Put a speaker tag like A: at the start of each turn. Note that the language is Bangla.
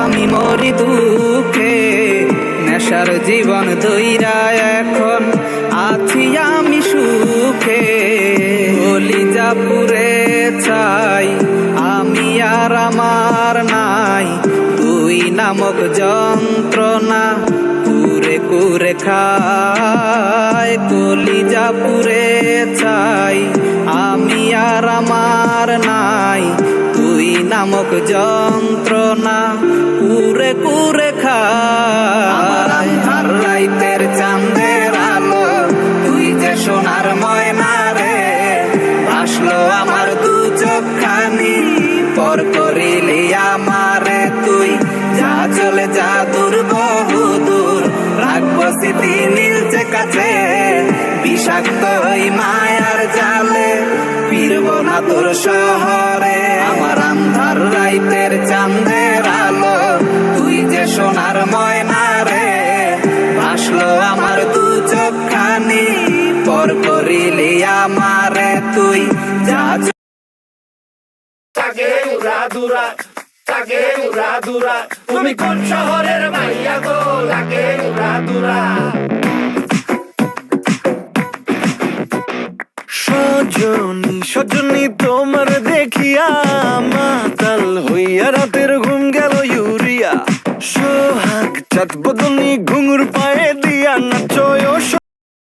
A: আমি মরি দুঃখে, নেশার জীবন ধইরা এখন আছি আমি সুখে। কলিজা পুরে ছাই আমি আর আমার নাই, তুই নামক যন্ত্রণা কুরে কুরে খায়। কলিজা পুরে ছাই আমি আর আমার নাই, তুই নামক যন্ত্রণা কুরে কুরে খায়। আন্ধার রাইতের চাঁদের আলো, তুই যে সোনার ময়না রে, ভাসলো আমার দু চোখখানি, পর করিলি আমারে তুই। যা চলে যা দূর বহু দূর, রাখবো স্মৃতি নীলচে কাছে, বিষাক্ত ওই মায়ার জালে ফিরব না তোর শহরে। আমার আন্ধার রাইতের চাঁদের আলো, তুই যে সোনার ময়না রে, ভাসলো আমার দু চোখখানি, পর করিলি আমারে তুই। যা
B: তাকে উড়া দুরা, তাকে উড়া দুরা, তুমি কোন শহরের মাইয়া গো? তাকে উড়া দুরা।
C: সজনী সজনী তোমার দেখিয়া মাতাল হইয়া রাতের ঘুম গেল ইউরিয়া। সোহাগ চাঁদ বদনী ঘুঙুর পায়ে দিয়া নাচয়।